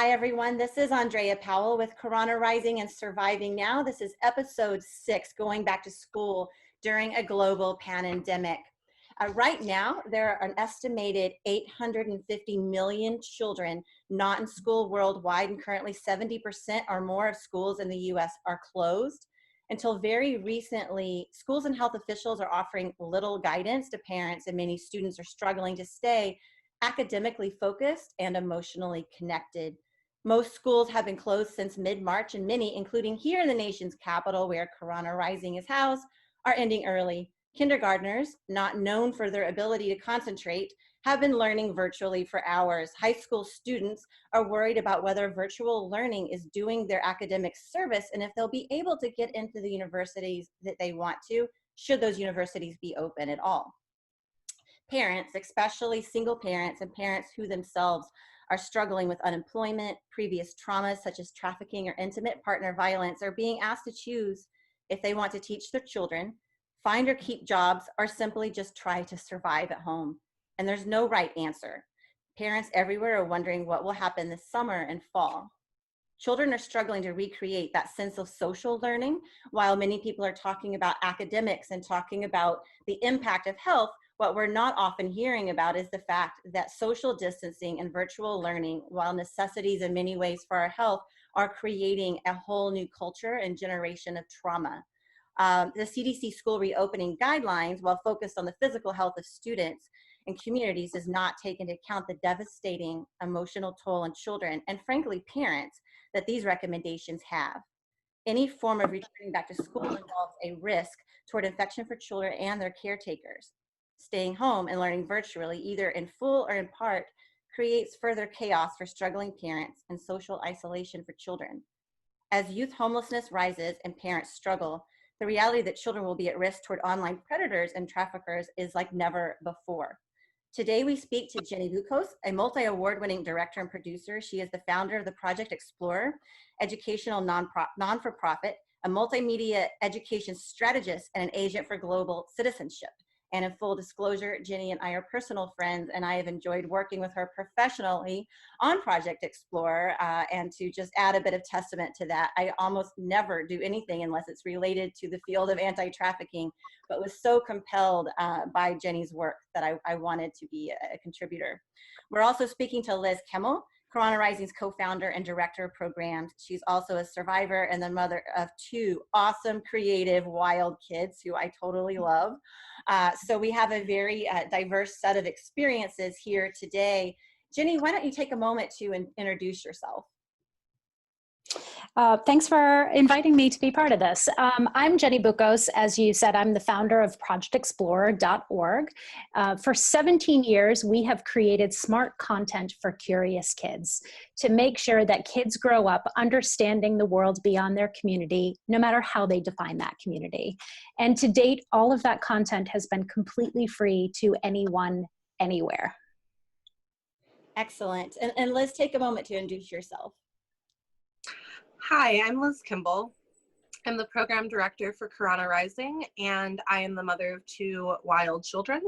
Hi, everyone. This is Andrea Powell with Karana Rising and Surviving Now. This is episode 6, going back to school during a global pandemic. Right now, there are an estimated 850 million children not in school worldwide, and currently 70% or more of schools in the U.S. are closed. Until very recently, schools and health officials are offering little guidance to parents, and many students are struggling to stay academically focused and emotionally connected. Most schools have been closed since mid-March, and many, including here in the nation's capital where Karana Rising is housed, are ending early. Kindergartners, not known for their ability to concentrate, have been learning virtually for hours. High school students are worried about whether virtual learning is doing their academic service and if they'll be able to get into the universities that they want to, should those universities be open at all. Parents, especially single parents and parents who themselves are struggling with unemployment, previous traumas such as trafficking or intimate partner violence, are being asked to choose if they want to teach their children, find or keep jobs, or simply just try to survive at home. And there's no right answer. Parents everywhere are wondering what will happen this summer and fall. Children are struggling to recreate that sense of social learning, while many people are talking about academics and talking about the impact of health. What we're not often hearing about is the fact that social distancing and virtual learning, while necessities in many ways for our health, are creating a whole new culture and generation of trauma. The CDC school reopening guidelines, while focused on the physical health of students and communities, does not take into account the devastating emotional toll on children and, frankly, parents that these recommendations have. Any form of returning back to school involves a risk toward infection for children and their caretakers. Staying home and learning virtually, either in full or in part, creates further chaos for struggling parents and social isolation for children. As youth homelessness rises and parents struggle, the reality that children will be at risk toward online predators and traffickers is like never before. Today, we speak to Jenny Buccos, a multi-award-winning director and producer. She is the founder of the Project Explorer, educational non-for-profit, a multimedia education strategist, and an agent for global citizenship. And in full disclosure, Jenny and I are personal friends, and I have enjoyed working with her professionally on Project Explorer. And to just add a bit of testament to that, I almost never do anything unless it's related to the field of anti-trafficking, but was so compelled by Jenny's work that I wanted to be a contributor. We're also speaking to Liz Kimbel, Karana Rising's co-founder and director of programs. She's also a survivor and the mother of 2 awesome, creative, wild kids who I totally love. So we have a very diverse set of experiences here today. Jenny, why don't you take a moment to introduce yourself? Thanks for inviting me to be part of this. I'm Jenny Buccos. As you said, I'm the founder of ProjectExplorer.org. For 17 years, we have created smart content for curious kids to make sure that kids grow up understanding the world beyond their community, no matter how they define that community. And to date, all of that content has been completely free to anyone, anywhere. Excellent. And Liz, take a moment to introduce yourself. Hi, I'm Liz Kimbel. I'm the program director for Karana Rising, and I am the mother of 2 wild children.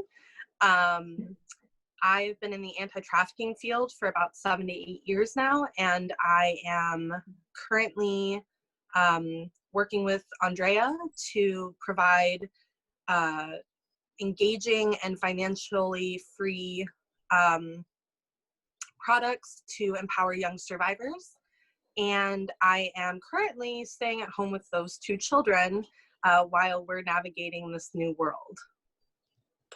I've been in the anti-trafficking field for about 7 to 8 years now, and I am currently working with Andrea to provide engaging and financially free products to empower young survivors. And I am currently staying at home with those 2 children while we're navigating this new world.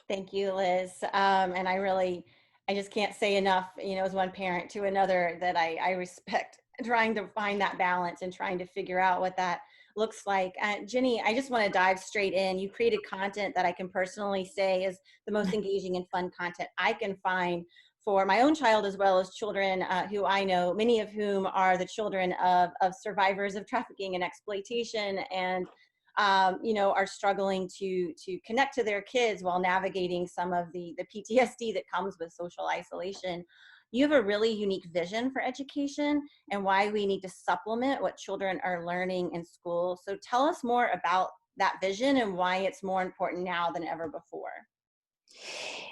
Thank you, Liz. And I just can't say enough, as one parent to another, that I respect trying to find that balance and trying to figure out what that looks like. Jenny, I just want to dive straight in. You created content that I can personally say is the most engaging and fun content I can find for my own child, as well as children who I know, many of whom are the children of survivors of trafficking and exploitation, and are struggling to connect to their kids while navigating some of the PTSD that comes with social isolation. You have a really unique vision for education and why we need to supplement what children are learning in school. So tell us more about that vision and why it's more important now than ever before.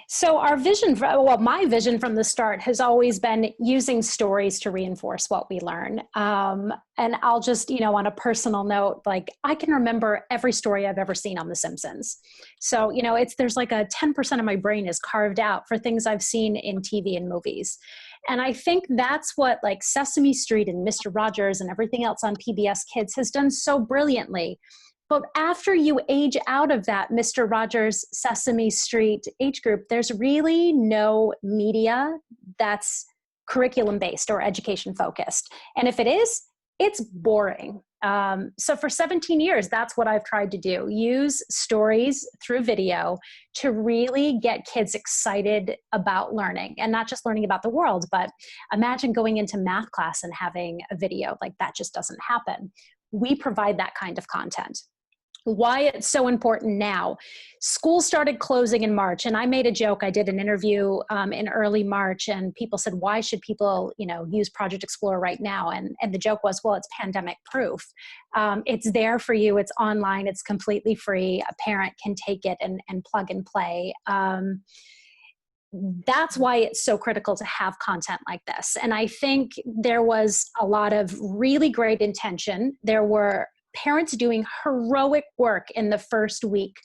So our vision, well, my vision from the start has always been using stories to reinforce what we learn. And I'll just, on a personal note, like I can remember every story I've ever seen on The Simpsons. So, there's like a 10% of my brain is carved out for things I've seen in TV and movies. And I think that's what like Sesame Street and Mr. Rogers and everything else on PBS Kids has done so brilliantly. But after you age out of that Mr. Rogers, Sesame Street age group, there's really no media that's curriculum based or education focused. And if it is, it's boring. So for 17 years, that's what I've tried to do. Use stories through video to really get kids excited about learning, and not just learning about the world, but imagine going into math class and having a video. Like that just doesn't happen. We provide that kind of content. Why it's so important now. School started closing in March, and I made a joke. I did an interview in early March, and people said, why should people, use Project Explorer right now? And the joke was, well, it's pandemic proof. It's there for you. It's online. It's completely free. A parent can take it and plug and play. That's why it's so critical to have content like this. And I think there was a lot of really great intention. There were parents doing heroic work in the first week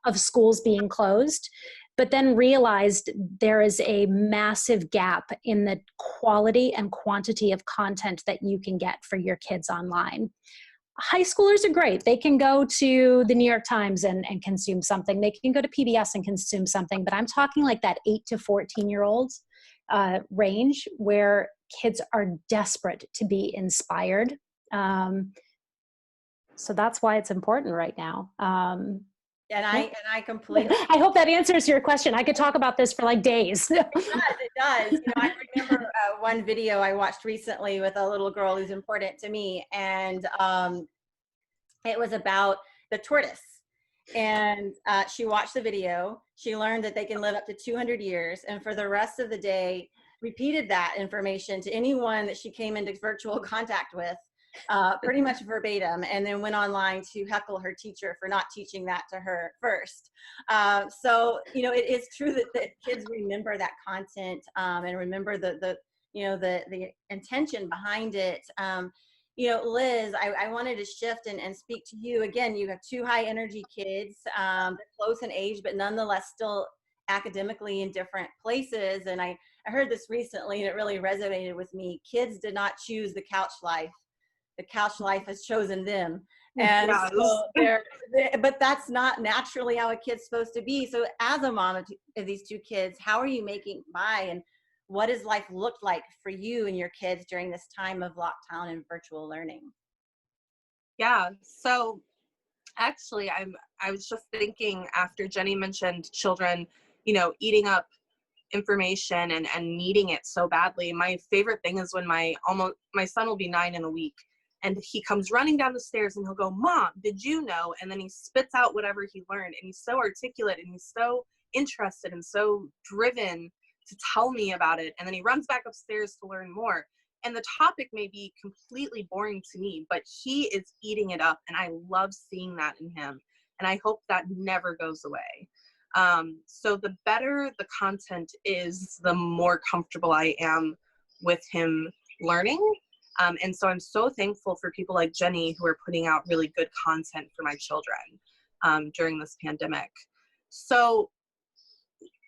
of schools being closed, but then realized there is a massive gap in the quality and quantity of content that you can get for your kids online. High schoolers are great. They can go to the New York Times and consume something. They can go to PBS and consume something, but I'm talking like that 8 to 14-year-old range where kids are desperate to be inspired. So that's why it's important right now. And I completely. I hope that answers your question. I could talk about this for like days. It does. I remember one video I watched recently with a little girl who's important to me, and it was about the tortoise. And she watched the video. She learned that they can live up to 200 years, and for the rest of the day, repeated that information to anyone that she came into virtual contact with. Pretty much verbatim, and then went online to heckle her teacher for not teaching that to her first. So it is true that kids remember that content and remember the intention behind it. Liz, I wanted to shift and speak to you again. You have two high energy kids, they're close in age, but nonetheless still academically in different places. And I heard this recently, and it really resonated with me. Kids did not choose the couch life. The couch life has chosen them. And so but that's not naturally how a kid's supposed to be. So as a mom of these two kids, how are you making by, and what does life look like for you and your kids during this time of lockdown and virtual learning? Yeah, so actually I was just thinking after Jenny mentioned children, eating up information and needing it so badly. My favorite thing is when my son will be 9 in a week, and he comes running down the stairs and he'll go, "Mom, did you know?" And then he spits out whatever he learned, and he's so articulate and he's so interested and so driven to tell me about it. And then he runs back upstairs to learn more. And the topic may be completely boring to me, but he is eating it up, and I love seeing that in him. And I hope that never goes away. So the better the content is, the more comfortable I am with him learning. And so I'm so thankful for people like Jenny who are putting out really good content for my children during this pandemic. So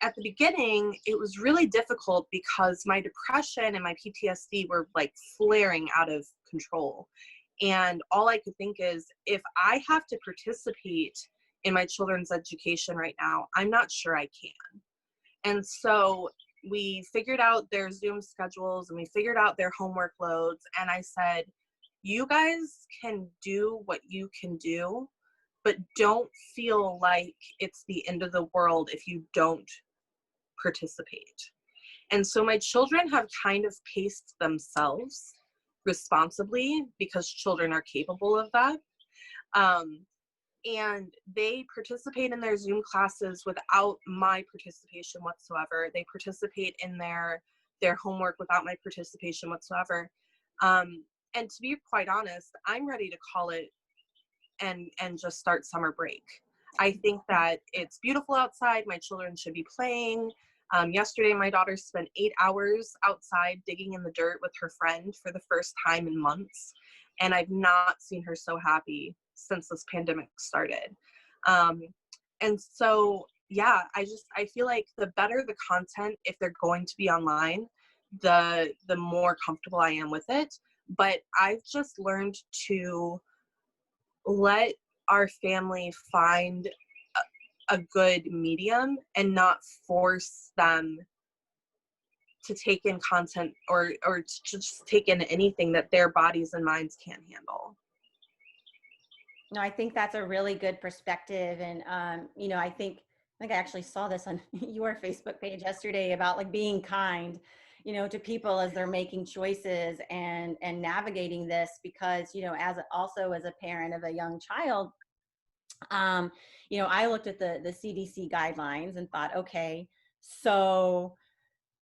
at the beginning, it was really difficult because my depression and my PTSD were like flaring out of control. And all I could think is, if I have to participate in my children's education right now, I'm not sure I can. And so we figured out their Zoom schedules and we figured out their homework loads. And I said, you guys can do what you can do, but don't feel like it's the end of the world if you don't participate. And so my children have kind of paced themselves responsibly, because children are capable of that. And they participate in their Zoom classes without my participation whatsoever. They participate in their homework without my participation whatsoever. And to be quite honest, I'm ready to call it and just start summer break. I think that it's beautiful outside. My children should be playing. Yesterday, my daughter spent 8 hours outside digging in the dirt with her friend for the first time in months. And I've not seen her so happy since this pandemic started. And so, yeah, I feel like the better the content, if they're going to be online, the more comfortable I am with it. But I've just learned to let our family find a good medium and not force them to take in content or to just take in anything that their bodies and minds can't handle. No, I think that's a really good perspective. And, you know, I think I actually saw this on your Facebook page yesterday about like being kind, you know, to people as they're making choices and navigating this, because, you know, also as a parent of a young child, you know, I looked at the CDC guidelines and thought, okay, so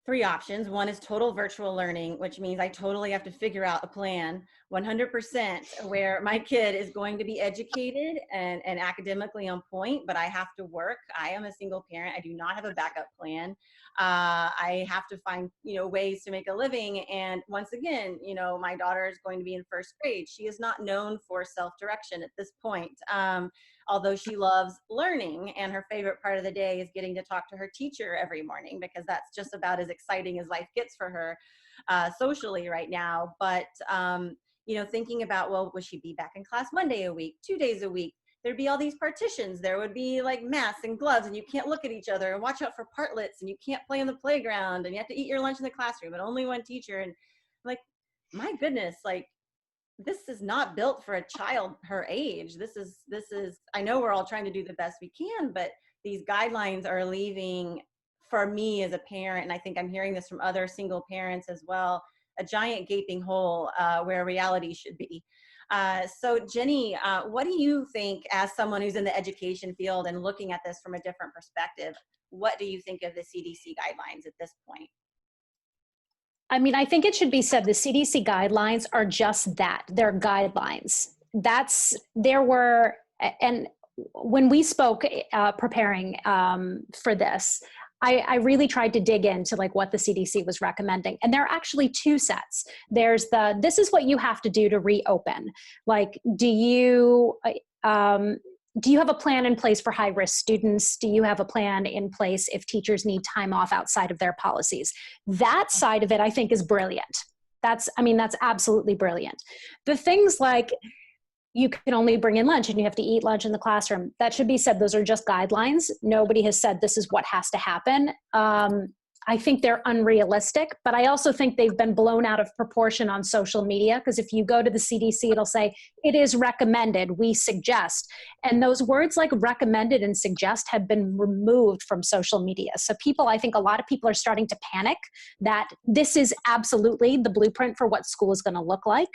3 options. One is total virtual learning, which means I totally have to figure out a plan 100% where my kid is going to be educated and academically on point, but I have to work. I am a single parent. I do not have a backup plan. I have to find, you know, ways to make a living. And once again, you know, my daughter is going to be in first grade. She is not known for self-direction at this point. Although she loves learning, and her favorite part of the day is getting to talk to her teacher every morning, because that's just about as exciting as life gets for her socially right now. But, you know, thinking about, well, would she be back in class 1 day a week, 2 days a week? There'd be all these partitions. There would be like masks and gloves, and you can't look at each other, and watch out for partlets, and you can't play on the playground, and you have to eat your lunch in the classroom, and only one teacher. And like, my goodness, like, this is not built for a child her age. This is, I know we're all trying to do the best we can, but these guidelines are leaving, for me as a parent, and I think I'm hearing this from other single parents as well, a giant gaping hole where reality should be. So Jenny, what do you think, as someone who's in the education field and looking at this from a different perspective, what do you think of the CDC guidelines at this point? I mean, I think it should be said the CDC guidelines are just that. They're guidelines. And when we spoke preparing for this, I really tried to dig into like what the CDC was recommending. And there are actually 2 sets. There's this is what you have to do to reopen. Like, do you have a plan in place for high-risk students? Do you have a plan in place if teachers need time off outside of their policies? That side of it, I think, is brilliant. That's absolutely brilliant. The things like you can only bring in lunch and you have to eat lunch in the classroom, that should be said, those are just guidelines. Nobody has said this is what has to happen. I think they're unrealistic, but I also think they've been blown out of proportion on social media, because if you go to the CDC, it'll say, it is recommended, we suggest. And those words like recommended and suggest have been removed from social media. So I think a lot of people are starting to panic that this is absolutely the blueprint for what school is going to look like.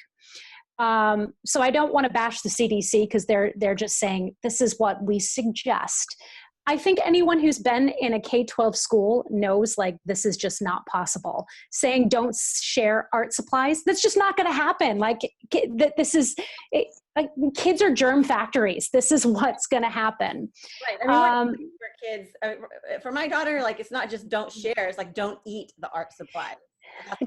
So I don't want to bash the CDC because they're just saying this is what we suggest. I think anyone who's been in a K-12 school knows like this is just not possible. Saying don't share art supplies, that's just not going to happen. Like like kids are germ factories. This is what's going to happen. Right. I mean, for kids, for my daughter, like it's not just don't share. It's like don't eat the art supplies.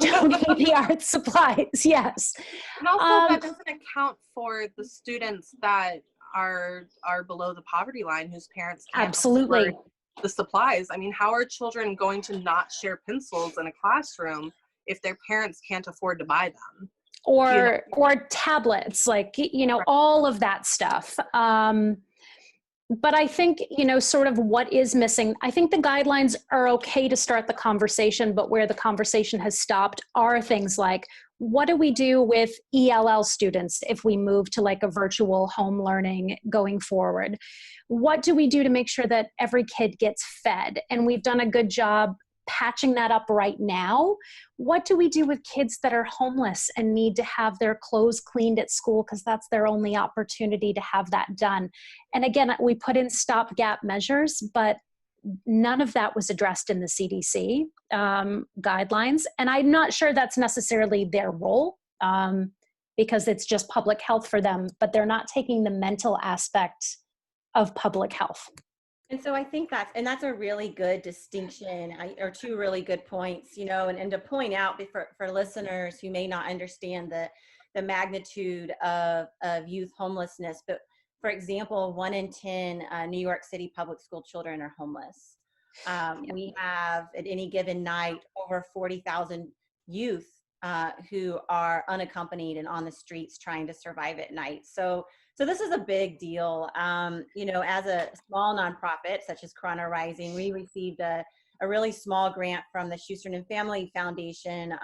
Don't eat the art supplies. Yes. And also that doesn't account for the students that are below the poverty line, whose parents can't absolutely afford the supplies. I mean, how are children going to not share pencils in a classroom if their parents can't afford to buy them? Or tablets, like, you know, all of that stuff. But I think, you know, sort of what is missing, I think the guidelines are okay to start the conversation, but where the conversation has stopped are things like, what do we do with ELL students if we move to like a virtual home learning going forward? What do we do to make sure that every kid gets fed? And we've done a good job patching that up right now. What do we do with kids that are homeless and need to have their clothes cleaned at school because that's their only opportunity to have that done? And again, we put in stopgap measures, but none of that was addressed in the CDC guidelines. And I'm not sure that's necessarily their role because it's just public health for them, but they're not taking the mental aspect of public health. And so I think that's a really good distinction, or two really good points, you know, and to point out for listeners who may not understand the magnitude of youth homelessness. But for example, 1 in 10 New York City public school children are homeless. We have at any given night over 40,000 youth who are unaccompanied and on the streets trying to survive at night. So this is a big deal. You know, as a small nonprofit such as Karana Rising, we received a really small grant from the Schuster and Family Foundation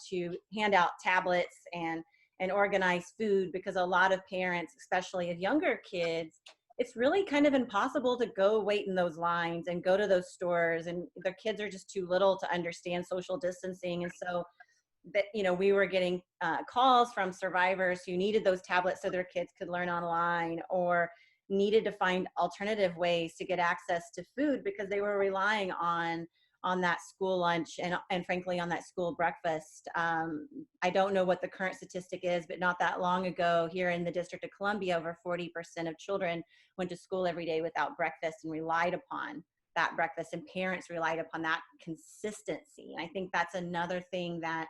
to hand out tablets and organize food, because a lot of parents, especially of younger kids, it's really kind of impossible to go wait in those lines and go to those stores, and their kids are just too little to understand social distancing. And so that, you know, we were getting calls from survivors who needed those tablets so their kids could learn online, or needed to find alternative ways to get access to food because they were relying on that school lunch and frankly on that school breakfast. I don't know what the current statistic is, but not that long ago here in the District of Columbia, over 40% of children went to school every day without breakfast and relied upon that breakfast, and parents relied upon that consistency. And I think that's another thing that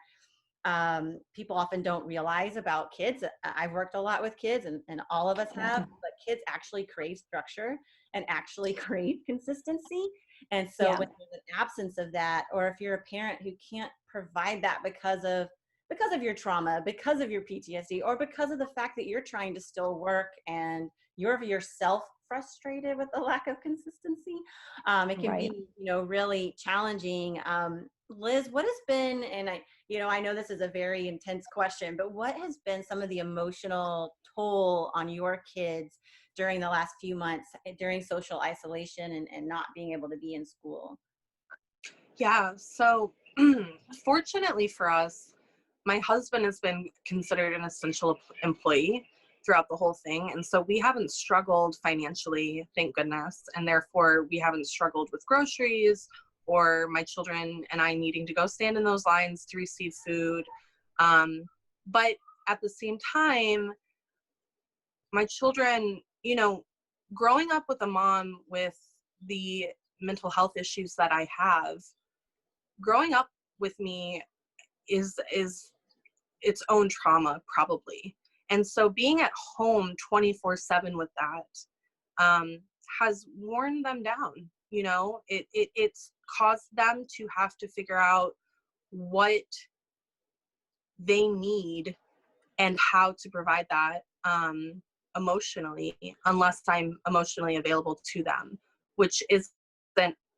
people often don't realize about kids. I've worked a lot with kids, and all of us have, but kids actually crave structure and actually crave consistency. And so when there's an absence of that, or if you're a parent who can't provide that because of your trauma, because of your PTSD, or because of the fact that you're trying to still work and you're yourself frustrated with the lack of consistency, it can be, you know, really challenging. Liz, what has been, and I know this is a very intense question, but what has been some of the emotional toll on your kids during the last few months, during social isolation and not being able to be in school? Yeah, so fortunately for us, my husband has been considered an essential employee throughout the whole thing. And so we haven't struggled financially, thank goodness. And therefore we haven't struggled with groceries, or my children and I needing to go stand in those lines to receive food. But at the same time, my children, you know, growing up with a mom with the mental health issues that I have, growing up with me is its own trauma, probably. And so being at home 24/7 with that has worn them down. You know, it's caused them to have to figure out what they need and how to provide that emotionally, unless I'm emotionally available to them, which isn't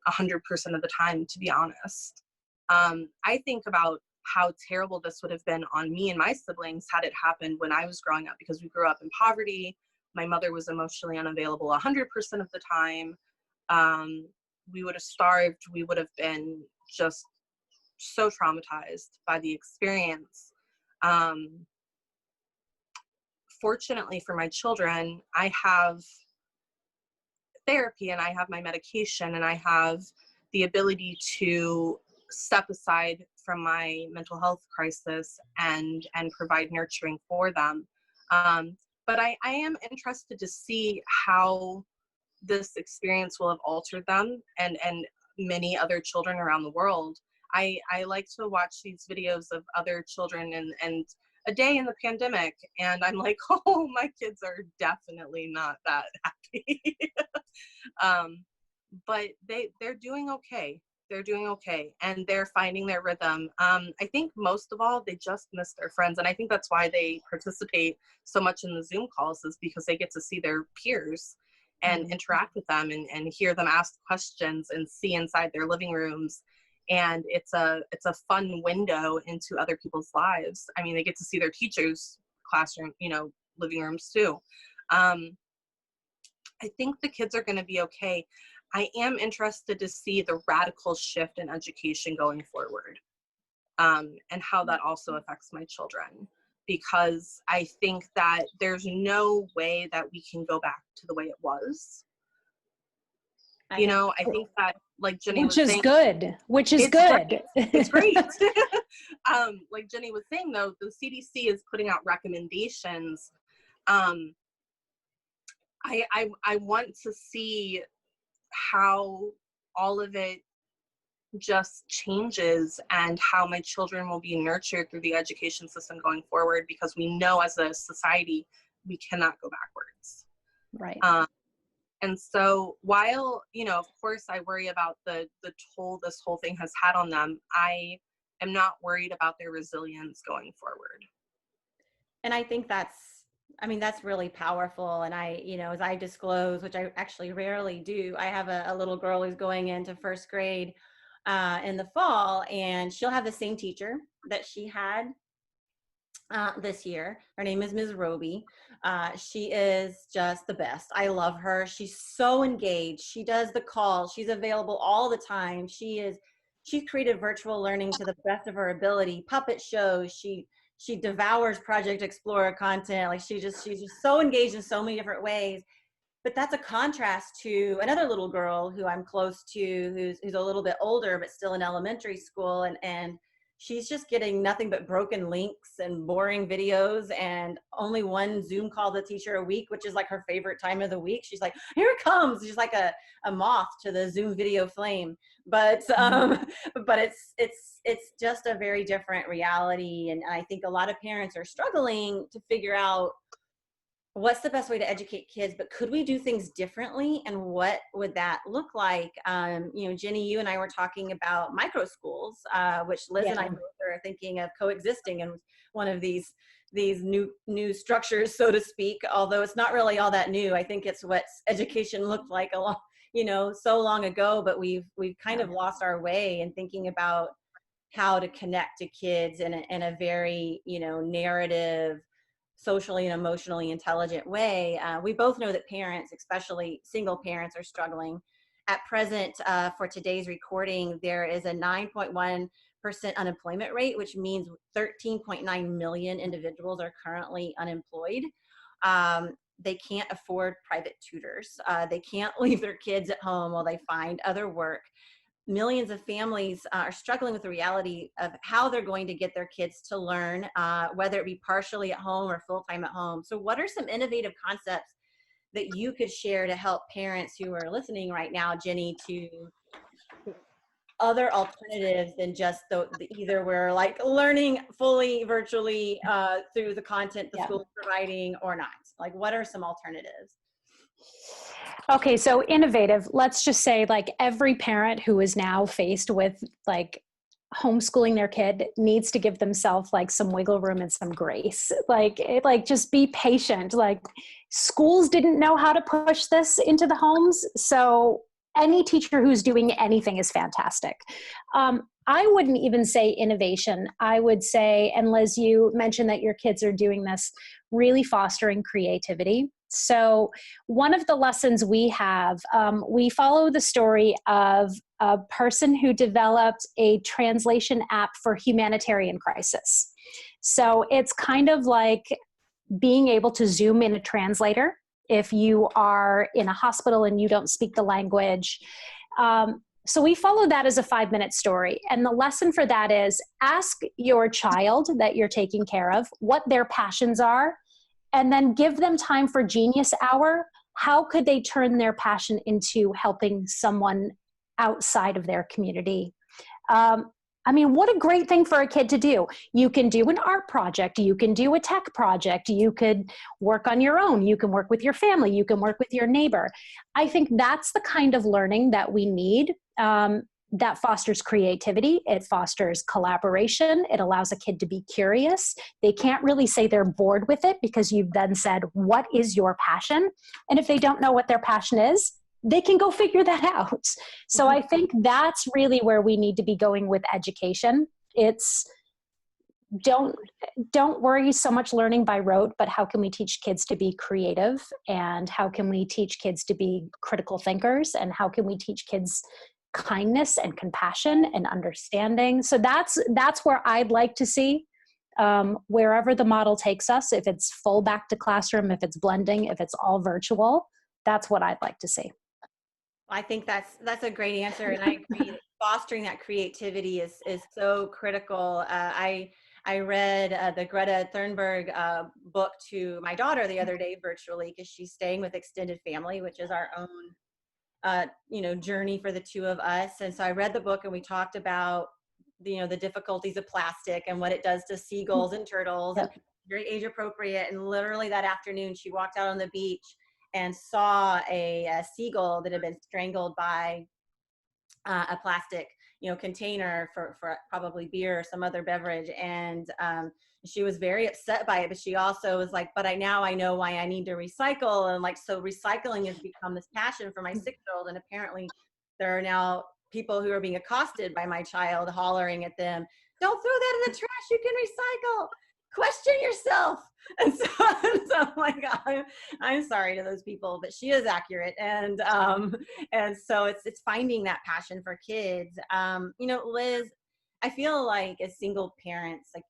100% of the time, to be honest. I think about how terrible this would have been on me and my siblings had it happened when I was growing up, because we grew up in poverty. My mother was emotionally unavailable 100% of the time. We would have starved. We would have been just so traumatized by the experience. Fortunately for my children, I have therapy and I have my medication and I have the ability to step aside from my mental health crisis and provide nurturing for them. But I am interested to see how this experience will have altered them and many other children around the world. I like to watch these videos of other children and a day in the pandemic, and I'm like, oh, my kids are definitely not that happy. But they're doing okay. They're doing okay, and they're finding their rhythm. I think most of all, they just miss their friends, and I think that's why they participate so much in the Zoom calls, is because they get to see their peers and interact with them and hear them ask questions and see inside their living rooms. And it's a fun window into other people's lives. I mean, they get to see their teachers' classroom, you know, living rooms too. I think the kids are going to be okay. I am interested to see the radical shift in education going forward, and how that also affects my children, because I think that there's no way that we can go back to the way it was. You know, I think that, like Jenny was saying, which is good. Great. It's great. Like Jenny was saying, though, the CDC is putting out recommendations I want to see how all of it just changes and how my children will be nurtured through the education system going forward, because we know as a society we cannot go backwards. Right. And so while, of course I worry about the toll this whole thing has had on them, I am not worried about their resilience going forward. And I think that's really powerful. And as I disclose, which I actually rarely do, I have a little girl who's going into first grade in the fall, and she'll have the same teacher that she had this year. Her name is Ms. Roby. She is just the best. I love her. She's so engaged. She does the calls. She's available all the time. She's created virtual learning to the best of her ability, puppet shows. She devours Project Explorer content. Like she's just so engaged in so many different ways. But that's a contrast to another little girl who I'm close to, who's a little bit older, but still in elementary school. And she's just getting nothing but broken links and boring videos and only one Zoom call to the teacher a week, which is like her favorite time of the week. She's like, here it comes. She's like a moth to the Zoom video flame. But but it's just a very different reality. And I think a lot of parents are struggling to figure out what's the best way to educate kids, but could we do things differently? And what would that look like? Jenny, you and I were talking about micro schools, which Liz and I both are thinking of coexisting in one of these new structures, so to speak, although it's not really all that new. I think it's what education looked like so long ago, but we've kind of lost our way in thinking about how to connect to kids in a very, narrative, socially and emotionally intelligent way. We both know that parents, especially single parents, are struggling. At present, for today's recording, there is a 9.1% unemployment rate, which means 13.9 million individuals are currently unemployed. They can't afford private tutors. They can't leave their kids at home while they find other work. Millions of families are struggling with the reality of how they're going to get their kids to learn, whether it be partially at home or full-time at home. So what are some innovative concepts that you could share to help parents who are listening right now, Jenny, to other alternatives than just the either we're like learning fully virtually through the content the school is providing or not? Like, what are some alternatives? Okay, so innovative, let's just say like every parent who is now faced with like homeschooling their kid needs to give themselves like some wiggle room and some grace. Like just be patient. Like schools didn't know how to push this into the homes. So any teacher who's doing anything is fantastic. I wouldn't even say innovation. I would say, and Liz, you mentioned that your kids are doing this, really fostering creativity. So one of the lessons we have, we follow the story of a person who developed a translation app for humanitarian crisis. So it's kind of like being able to Zoom in a translator if you are in a hospital and you don't speak the language. So we follow that as a 5-minute story. And the lesson for that is ask your child that you're taking care of what their passions are, and then give them time for Genius Hour. How could they turn their passion into helping someone outside of their community? I mean, what a great thing for a kid to do. You can do an art project. You can do a tech project. You could work on your own. You can work with your family. You can work with your neighbor. I think that's the kind of learning that we need. That fosters creativity. It fosters collaboration. It allows a kid to be curious. They can't really say they're bored with it because you've then said, what is your passion? And if they don't know what their passion is, they can go figure that out. So I think that's really where we need to be going with education. It's don't worry so much learning by rote, but how can we teach kids to be creative? And how can we teach kids to be critical thinkers? And how can we teach kids kindness and compassion and understanding? So that's where I'd like to see, wherever the model takes us, if it's full back to classroom, if it's blending, if it's all virtual, that's what I'd like to see. I think that's a great answer, and I agree that fostering that creativity is so critical. I I read the Greta Thunberg book to my daughter the other day virtually, because she's staying with extended family, which is our own journey for the two of us. And so I read the book, and we talked about the difficulties of plastic and what it does to seagulls and turtles, and very age appropriate. And literally that afternoon, she walked out on the beach and saw a seagull that had been strangled by a plastic container for probably beer or some other beverage. And she was very upset by it, but she also was like, but I know why I need to recycle. And like, so recycling has become this passion for my 6-year-old. And apparently there are now people who are being accosted by my child, hollering at them, don't throw that in the trash, you can recycle, question yourself. And so I'm like, I'm sorry to those people, but she is accurate. And so it's finding that passion for kids. Liz, I feel like as single parents, like,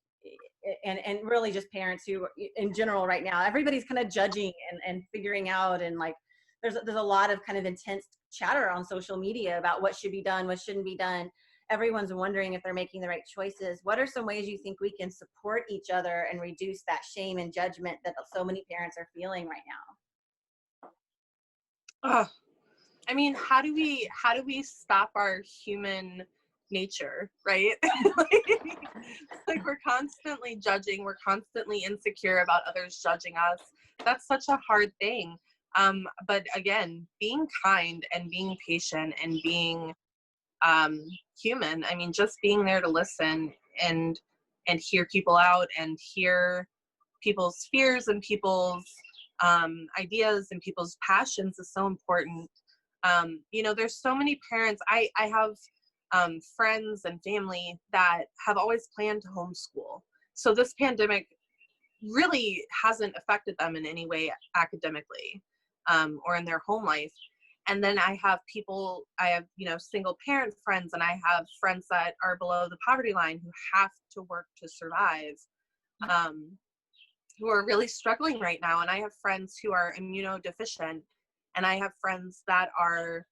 and really just parents who in general right now, everybody's kind of judging and figuring out, and like there's a lot of kind of intense chatter on social media about what should be done, what shouldn't be done. Everyone's wondering if they're making the right choices. What are some ways you think we can support each other and reduce that shame and judgment that so many parents are feeling right now? I mean, how do we stop our human nature, right? like we're constantly judging, we're constantly insecure about others judging us. That's such a hard thing. But again, being kind and being patient and being human. I mean, just being there to listen and hear people out and hear people's fears and people's ideas and people's passions is so important. There's so many parents. I have friends and family that have always planned to homeschool. So this pandemic really hasn't affected them in any way academically or in their home life. And then I have single parent friends, and I have friends that are below the poverty line who have to work to survive, who are really struggling right now. And I have friends who are immunodeficient, and I have friends that are,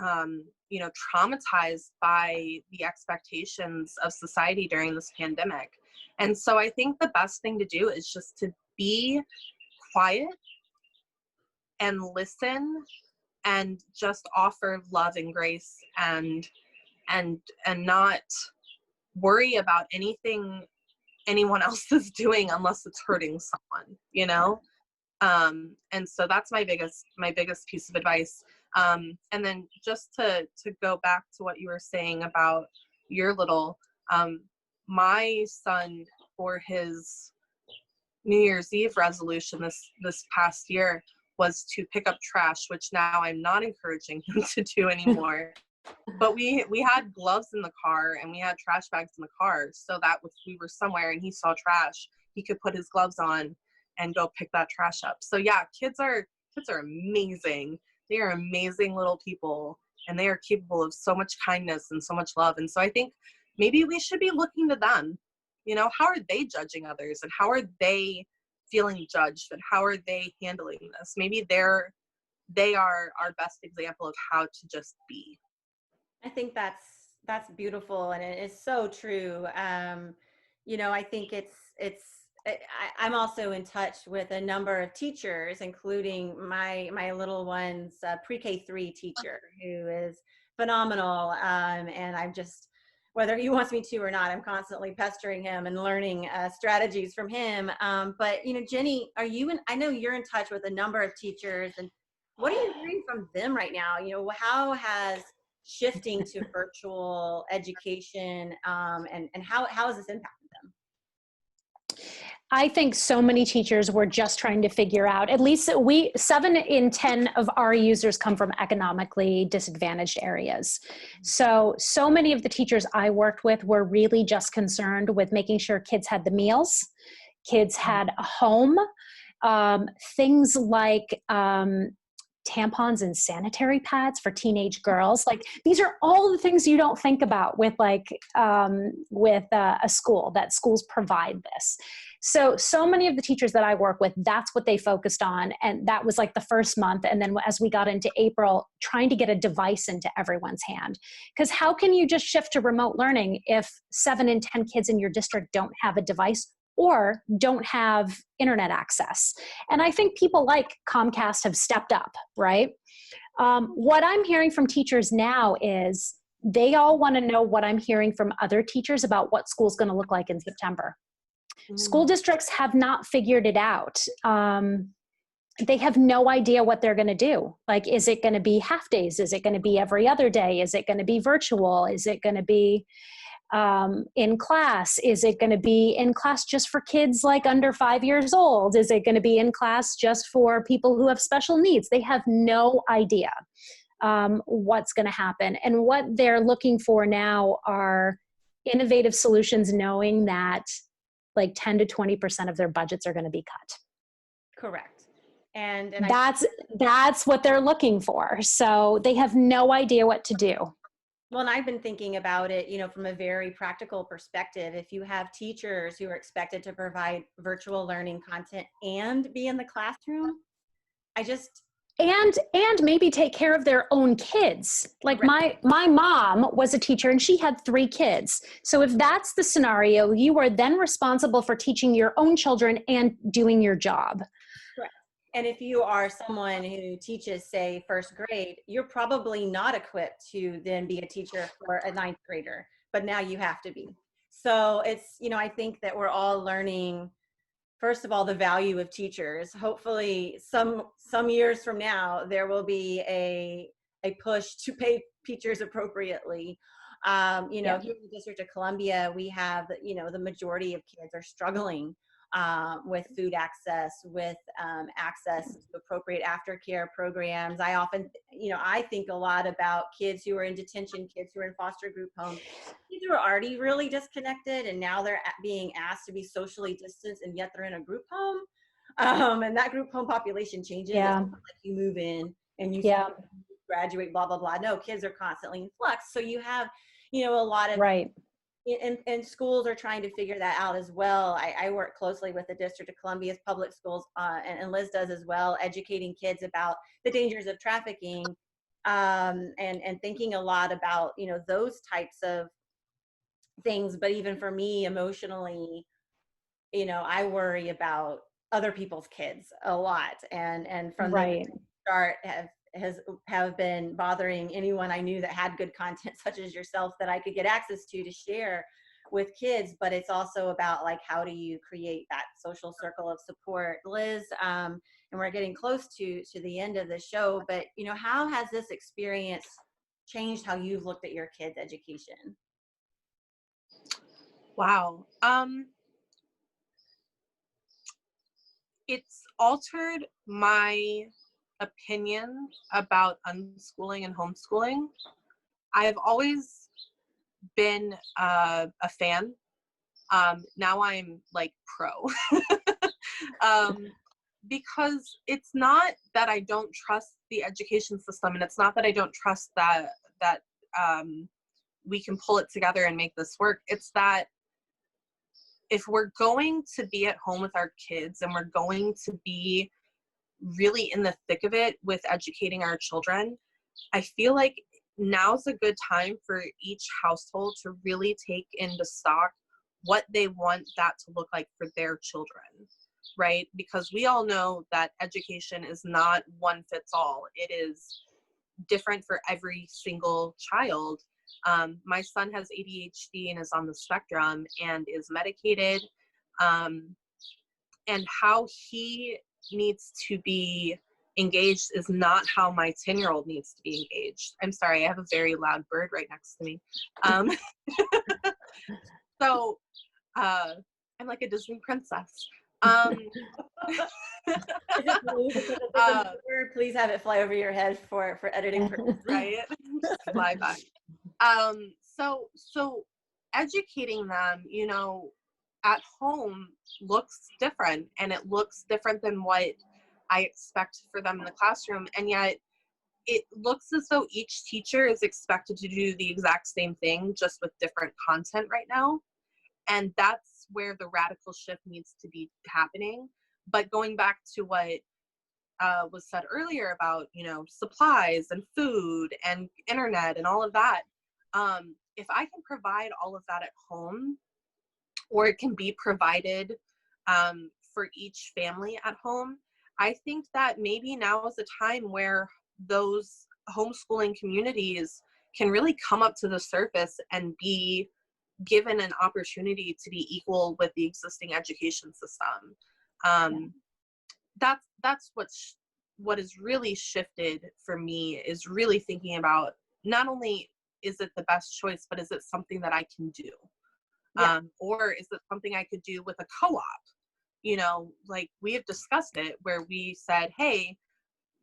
traumatized by the expectations of society during this pandemic. And so I think the best thing to do is just to be quiet and listen and just offer love and grace and not worry about anything anyone else is doing unless it's hurting someone, and so that's my biggest piece of advice. And then just to go back to what you were saying about your little, my son, for his New Year's Eve resolution this past year, was to pick up trash, which now I'm not encouraging him to do anymore. But we had gloves in the car, and we had trash bags in the car, so that if we were somewhere and he saw trash, he could put his gloves on and go pick that trash up. So yeah, kids are amazing. They are amazing little people, and they are capable of so much kindness and so much love. And so I think maybe we should be looking to them. How are they judging others, and how are they feeling judged, and how are they handling this? Maybe they are our best example of how to just be. I think that's beautiful, and it is so true. I think I'm also in touch with a number of teachers, including my little one's pre-K 3 teacher, who is phenomenal. And I'm just, whether he wants me to or not, I'm constantly pestering him and learning strategies from him. But Jenny, I know you're in touch with a number of teachers, and what are you hearing from them right now? How has shifting to virtual education and how has this impacted them? I think so many teachers were just trying to figure out, at least 7 in 10 of our users come from economically disadvantaged areas. So many of the teachers I worked with were really just concerned with making sure kids had the meals, kids had a home, things like tampons and sanitary pads for teenage girls. Like, these are all the things you don't think about with a school, that schools provide this. So many of the teachers that I work with, that's what they focused on. And that was like the first month. And then as we got into April, trying to get a device into everyone's hand. Because how can you just shift to remote learning if 7 in 10 kids in your district don't have a device or don't have internet access? And I think people like Comcast have stepped up, right? What I'm hearing from teachers now is they all want to know what I'm hearing from other teachers about what school's going to look like in September. School districts have not figured it out. They have no idea what they're going to do. Like, is it going to be half days? Is it going to be every other day? Is it going to be virtual? Is it going to be in class? Is it going to be in class just for kids like under 5 years old? Is it going to be in class just for people who have special needs? They have no idea what's going to happen. And what they're looking for now are innovative solutions, knowing that like 10 to 20% of their budgets are going to be cut. Correct. And that's what they're looking for. So they have no idea what to do. Well, and I've been thinking about it, you know, from a very practical perspective. If you have teachers who are expected to provide virtual learning content and be in the classroom, and maybe take care of their own kids. Like my mom was a teacher and she had 3 kids. So if that's the scenario, you are then responsible for teaching your own children and doing your job. Correct. And if you are someone who teaches, say, first grade, you're probably not equipped to then be a teacher for a 9th grader, but now you have to be. So it's, you know, I think that we're all learning, first of all, the value of teachers. Hopefully some years from now, there will be a push to pay teachers appropriately. You know, here in the District of Columbia, we have, you know, the majority of kids are struggling with food access, with access to appropriate aftercare programs. I often, you know, I think a lot about kids who are in detention, kids who are in foster group homes, kids who are already really disconnected, and now they're being asked to be socially distanced, and yet they're in a group home. And that group home population changes. Yeah. It's not like you move in and you graduate, blah, blah, blah. No, kids are constantly in flux. So you have, you know, a lot of, and schools are trying to figure that out as well. I work closely with the District of Columbia's public schools, and Liz does as well, educating kids about the dangers of trafficking, and thinking a lot about, you know, those types of things. But even for me emotionally, you know, I worry about other people's kids a lot, and from the start have been bothering anyone I knew that had good content such as yourself that I could get access to share with kids. But it's also about, like, how do you create that social circle of support? Liz, and we're getting close to the end of the show, but, you know, how has this experience changed how you've looked at your kids' education? Wow. It's altered my opinion about unschooling and homeschooling. I've always been a fan. Now I'm like pro. Because it's not that I don't trust the education system, and it's not that I don't trust that we can pull it together and make this work. It's that if we're going to be at home with our kids and we're going to be really in the thick of it with educating our children, I feel like now's a good time for each household to really take into stock what they want that to look like for their children, right? Because we all know that education is not one fits all. It is different for every single child. My son has ADHD and is on the spectrum and is medicated, and how he needs to be engaged is not how my 10-year-old needs to be engaged. I'm sorry, I have a very loud bird right next to me. So I'm like a Disney princess. Please have it fly over your head for editing purposes. Right? Fly by. So educating them, you know, at home looks different, and it looks different than what I expect for them in the classroom. And yet it looks as though each teacher is expected to do the exact same thing, just with different content right now. And that's where the radical shift needs to be happening. But going back to what was said earlier about, you know, supplies and food and internet and all of that, if I can provide all of that at home, or it can be provided for each family at home, I think that maybe now is a time where those homeschooling communities can really come up to the surface and be given an opportunity to be equal with the existing education system. That's what has really shifted for me, is really thinking about, not only is it the best choice, but is it something that I can do? Or is it something I could do with a co-op? You know, like we have discussed it, where we said, hey,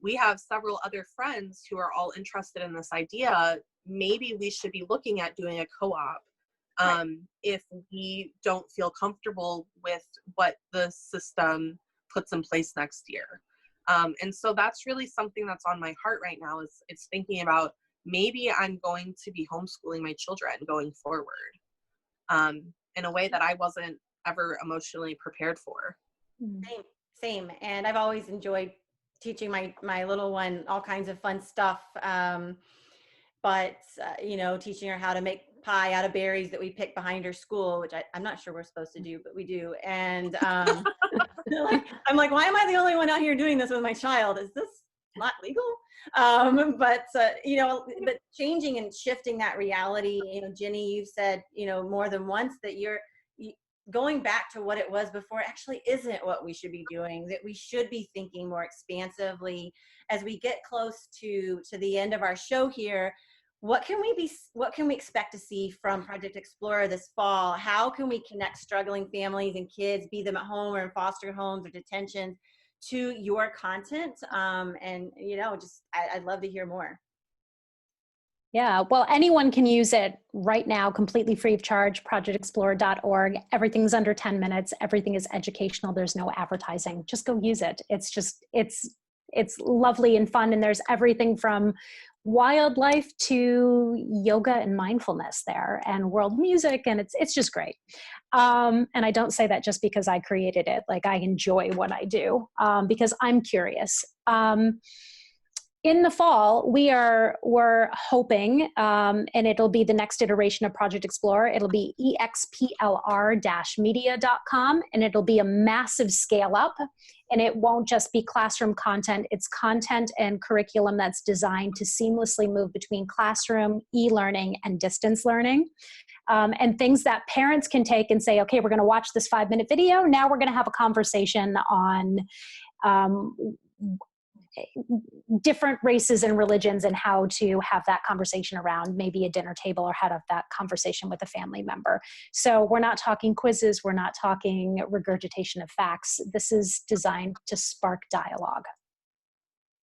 we have several other friends who are all interested in this idea. Maybe we should be looking at doing a co-op if we don't feel comfortable with what the system puts in place next year. And so that's really something that's on my heart right now, is it's thinking about, maybe I'm going to be homeschooling my children going forward in a way that I wasn't ever emotionally prepared for. Same. And I've always enjoyed teaching my little one all kinds of fun stuff. But you know, teaching her how to make pie out of berries that we pick behind her school, which I'm not sure we're supposed to do, but we do. And I'm like, why am I the only one out here doing this with my child? Is this not legal? But you know, but changing and shifting that reality. You know, Jenny, you've said, you know, more than once that you're going back to what it was before actually isn't what we should be doing, that we should be thinking more expansively. As we get close to the end of our show here, what can we expect to see from Project Explorer this fall? How can we connect struggling families and kids, be them at home or in foster homes or detentions, to your content? And you know, just I'd love to hear more. Yeah, well, anyone can use it right now, completely free of charge, projectexplorer.org. Everything's under 10 minutes. Everything is educational. There's no advertising. Just go use it. It's lovely and fun. And there's everything from wildlife to yoga and mindfulness there, and world music. And it's just great. And I don't say that just because I created it. Like, I enjoy what I do because I'm curious. In the fall, we're hoping, and it'll be the next iteration of Project Explorer. It'll be explr-media.com, and it'll be a massive scale up. And it won't just be classroom content. It's content and curriculum that's designed to seamlessly move between classroom, e-learning, and distance learning. And things that parents can take and say, okay, we're going to watch this 5-minute video. Now we're going to have a conversation on different races and religions, and how to have that conversation around maybe a dinner table, or have that conversation with a family member. So we're not talking quizzes. We're not talking regurgitation of facts. This is designed to spark dialogue.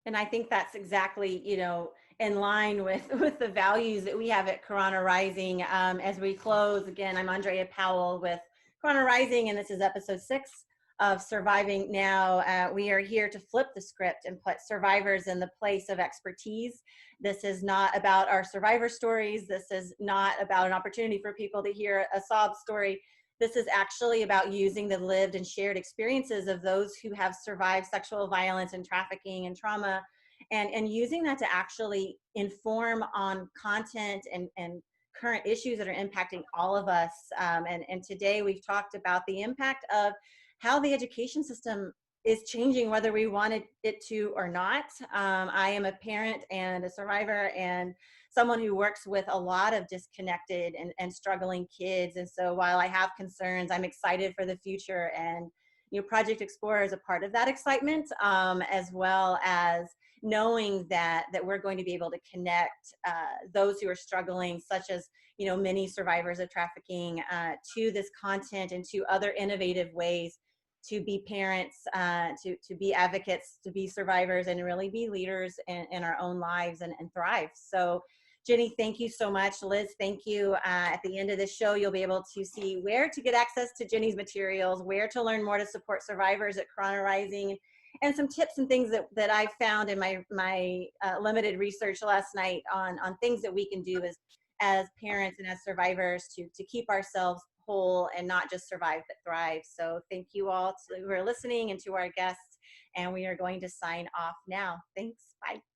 And I think that's exactly, you know, in line with the values that we have at Karana Rising. As we close, again, I'm Andrea Powell with Karana Rising, and this is episode 6 of Surviving Now. We are here to flip the script and put survivors in the place of expertise. This is not about our survivor stories. This is not about an opportunity for people to hear a sob story. This is actually about using the lived and shared experiences of those who have survived sexual violence and trafficking and trauma, and using that to actually inform on content and current issues that are impacting all of us. And today we've talked about the impact of how the education system is changing, whether we wanted it to or not. I am a parent and a survivor, and someone who works with a lot of disconnected and struggling kids. And so while I have concerns, I'm excited for the future. And you know, Project Explorer is a part of that excitement, as well as knowing that we're going to be able to connect those who are struggling, such as, you know, many survivors of trafficking, to this content and to other innovative ways to be parents, to be advocates, to be survivors, and really be leaders in our own lives and thrive. So Jenny, thank you so much. Liz, thank you. At the end of this show, you'll be able to see where to get access to Jenny's materials, where to learn more to support survivors at Karana Rising, and some tips and things that I found in my limited research last night on things that we can do as parents and as survivors to keep ourselves whole and not just survive but thrive. So thank you all who are listening and to our guests, and we are going to sign off now. Thanks. Bye.